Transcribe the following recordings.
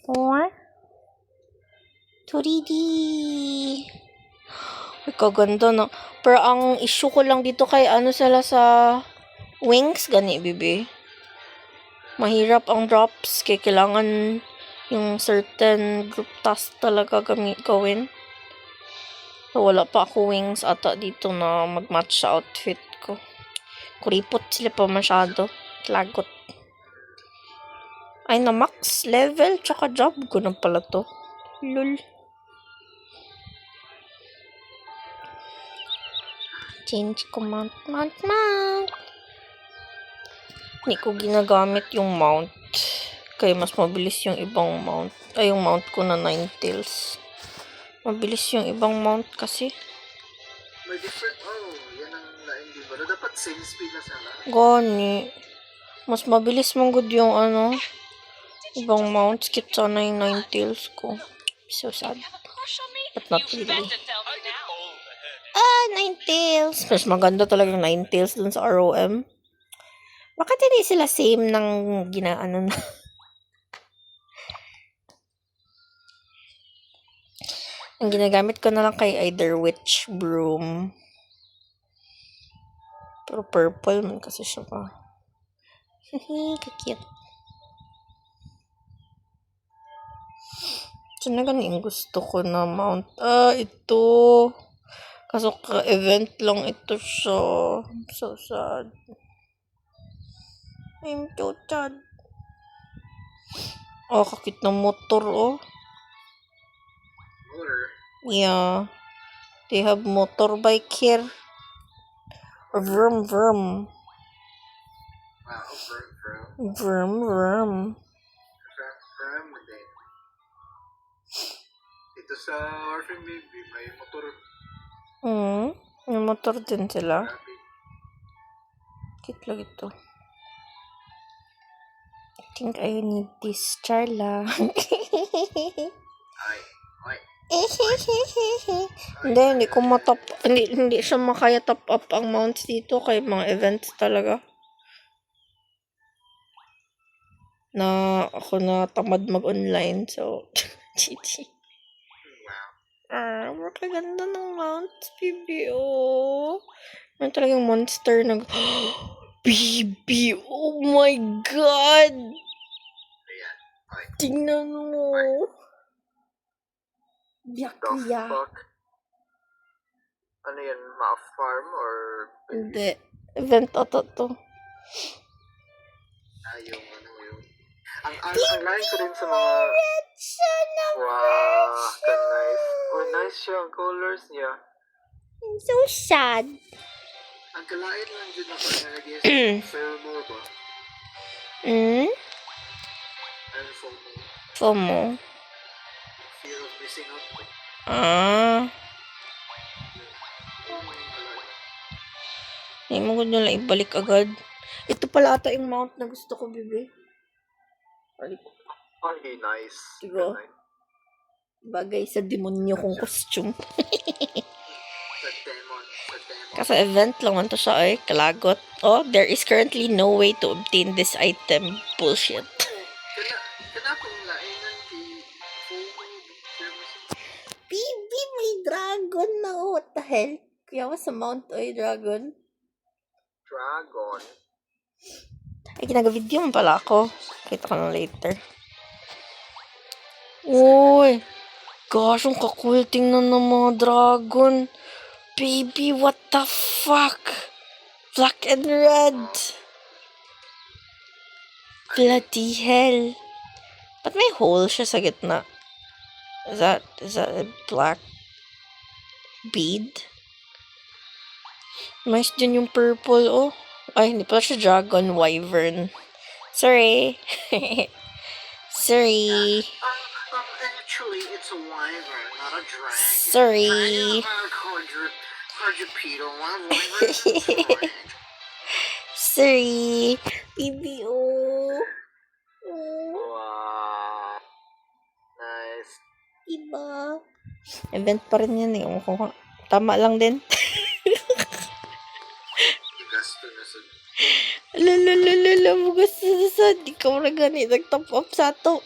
Or 3D. Ay, kaganda na. Pero ang issue ko lang dito kay ano sila sa wings, gani, bibi. Mahirap ang drops kaya kailangan yung certain group task talaga gawin. So, wala pa ako wings ata dito na mag-match sa outfit ko. Kuripot sila pa masyado. Lagot. Ay, na max level tsaka job ko na pala to. Lul. Change ko mount. Hindi ko ginagamit yung mount. Kaya mas mabilis yung ibang mount. Ay, yung mount ko na 9tails. Mabilis yung ibang mount kasi. May different, yan ang lain, di ba? Na dapat same speed na sana. Gani. Mas mabilis mong good yung ano. Ibang mount. Skip sana yung 9tails ko. So sad. But not really. 9tails. Mas maganda talaga yung 9tails dun sa ROM. Bakit hindi sila same ng ginaano na? Ang ginagamit ko na lang kay either witch broom. Pero purple man kasi siya pa. Hehe, kakit. So na yung gusto ko na mount. Ito. Kaso ka-event lang ito siya. So sad. I'm so sad. Kakit ng motor, Motor? Yeah. They have motorbike here. Vroom, vroom. Wow, vroom. Vroom, vroom. Vroom din. Dito sa Orphan Baby, may motor. May motor din sila. Grabe. Cute lang ito. I think I need this Charla. Ay. Hindi ko matop. Hindi siya makaya top up ang mounts dito kay mga events talaga. Na ako na tamad mag-online. So, GG. Wow. Makaganda ng mounts, baby. Ano talagang monster nag... Baby, oh my God! Ayan. Ay. Tingnan mo. Biyak The ya. fuck? Ano yan? Ma-farm or... Hindi. Event ata to. Yung ano yun. Ang lain ko din sa mga... Wow, nice. Nice siya ang colors niya. I'm so sad. Ang kalain lang dyan ako nalagay sa FOMO ba? And FOMO. FOMO. Fear of missing out ba? Hindi mo gud nila ibalik agad. Ito pala ata yung mount na gusto ko, bebe. Ay, nice. Diba? Bagay sa demonyo kong costume. Sa demon. Kasi event lang man to siya ay kalagot. There is currently no way to obtain this item. Bullshit. Kana akong lainan kay FOMO. Baby, may dragon na. What the hell? Kaya sa mount dragon. Dragon? Ay, ginaga-video mo pala ako. Kita ko na later. Uy! Gosh, ang kakul. Tingnan ng mga dragon. Baby, what the fuck? Black and red. Bloody hell. Ba't may hole siya sa gitna? Is that a black bead? Nice din yung purple, Ay, hindi pala siya dragon, wyvern. Sorry. Sorry. Actually, it's a wyvern, not a dragon. Sorry. Sorry. Baby, Wow. Nice. Diba? Event pa rin yan Tama lang din. Gasto na sa... Lalalala, gusto sa di ka wala gani nag-top up sa to.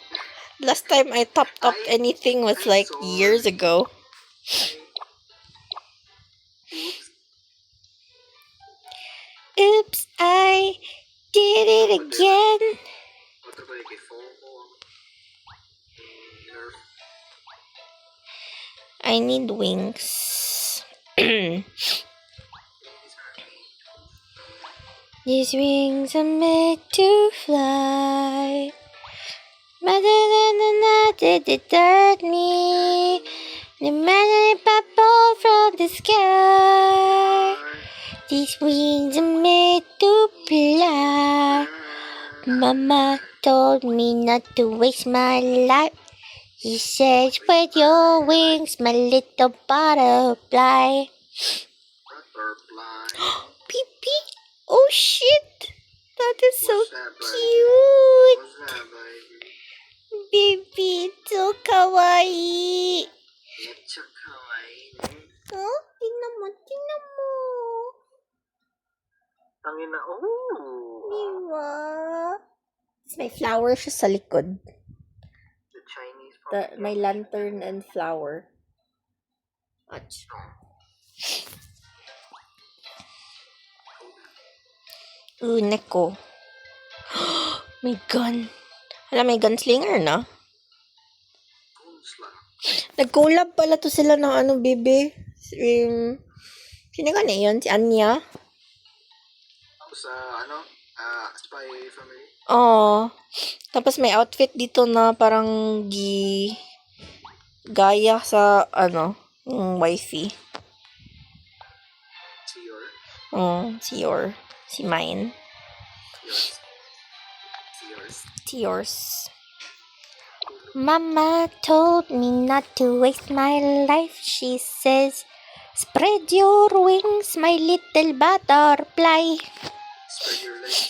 Last time I topped up anything was like years ago. Oops. Oops, I did it again. Otro ba kay Fomo? Nerf. I need wings. These wings are made to fly. Rather than another that hurt me. No matter if I fall from the sky. These wings are made to fly. Mama told me not to waste my life. He said, spread your wings, my little butterfly. Butterfly. Pee pee. Oh shit. That is so What's that, baby? cute. What's that, baby? Baby, it's so kawaii. Mecha kawaii. Oh, tingnan mo, tingnan mo. Tangina, oh! Diba? Tapos may flower siya sa likod. The Chinese May lantern and flower. Watch. Ooh, Neko. May gun. Alam, may gunslinger na. Nag-collab pala to sila ng ano, bebe. Sino ka na yun? Si Anya? Sa ano? Spy Family. Oo. Tapos may outfit dito na parang gaya sa ano, yung wifey. Sior. Si your. Si mine. Yours. Si yours. Mama told me not to waste my life. She says, spread your wings, my little butterfly. Spread your legs.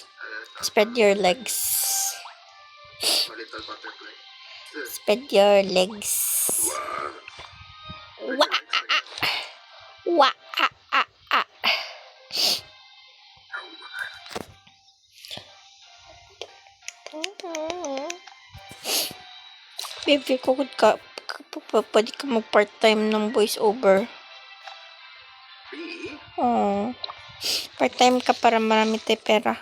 Spread your legs. My little butterfly. Spread your legs. Wa Wa Baby, kung pwede ka mag-part-time ng voice over. Really? Oh. Part-time ka para marami tayo pera.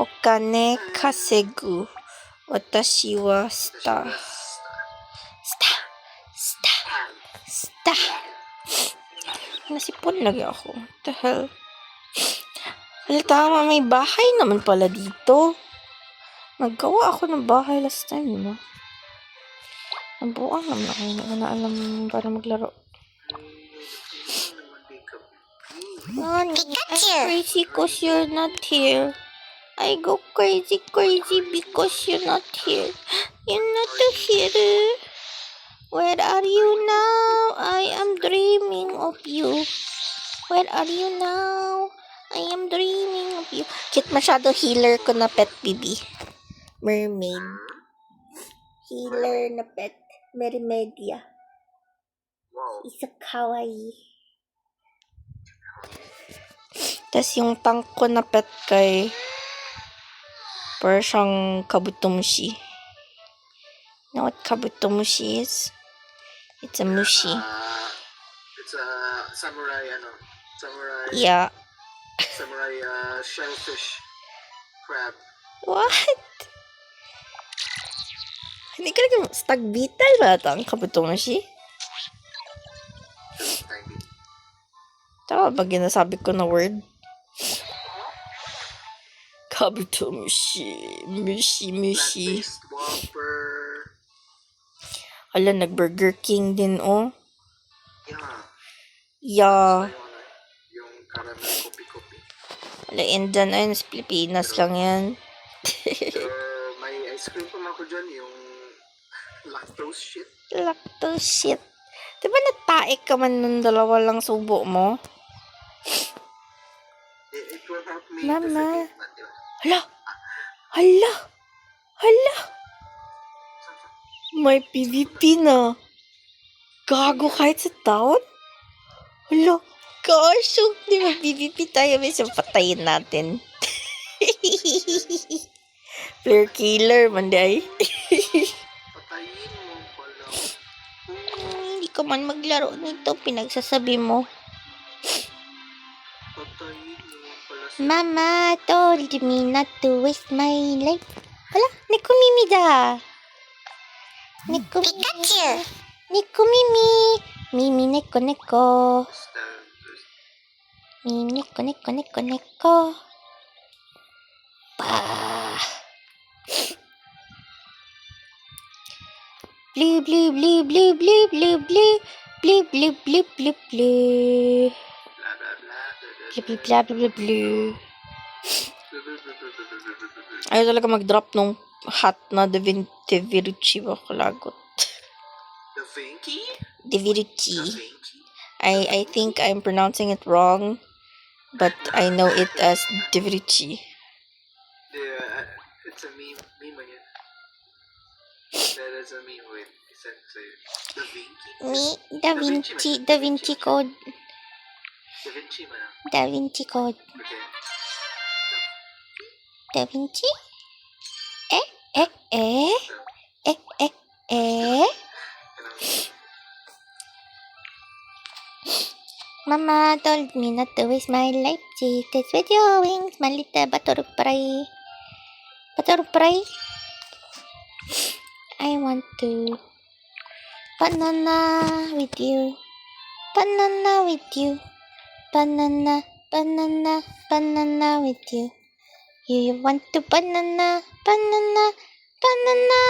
Okane kasegu. Watashi wa sta. Nasipon lagi ako. What the hell? Wala, tama, may bahay naman pala dito. Naggawa ako ng bahay last time, diba? Nabuang naman ako. Hindi ko na alam para maglaro. Nani, I'm crazy cause you're not here. I go crazy because you're not here. You're not here. Where are you now? I am dreaming of you. Where are you now? I am dreaming of you. Cute masyado healer ko na pet, baby. Mermaid. Healer na pet. Mermaidia. Wow. Isa kawaii. Tapos yung tank ko na pet kay para siyang kabutomushi. You know what kabutomushi is? It's a mushi. It's a samurai, samurai. Yeah. Samurai shellfish crab. What? Hindi ka lang stag beetle ba ito ang kabutomushi? Tiny. Tama ba ginasabi ko na word? Kabutomushi. Mushi. Plant-based Whopper. Ala, nag-Burger King din, oh. Yeah. Yeah. Yung caramel kopi-kopi. Ala, Indian, ayun, sa Pilipinas lang yan. Pero may ice cream pa ako dyan, yung lactose shit. Lactose shit. Diba nataik ka man nung dalawa lang subo mo? It will help me Mama. to forget that. Hala! may PVP na. Gago kahit sa taon? Hala, gosh, so, di ba PVP tayo, may patayin natin. Player killer, manday. Patayin mo pala. Hindi ka man maglaro nito, pinagsasabi mo. Patayin mo pala si... Mama told me not to waste my life. Hala, Nekomimi da. Pikachu. Nekomimi. Mimi neko neko. Mimi neko neko neko neko. Bah. Blue blue blue blue blue blue blue blue blue blue blue blue. Bla bla bla. Blue blue blah blue blue blue. Ayaw talaga mag-drop nung hat na Deviruchi ba kalagot. Da Vinci? Deviruchi. Da Vinci? I think I'm pronouncing it wrong, but I know it as Deviruchi. It's a meme again. That is a meme with essentially Da Vinci. Da Vinci Code. Da Vinci man. Da Vinci Code. Okay. Da Vinci? Mama told me not to waste my life. Just with your wings, my little butterfly. Butterfly. I want to banana with you. Banana with you. Banana, banana, banana with you. You want to banana, banana, banana.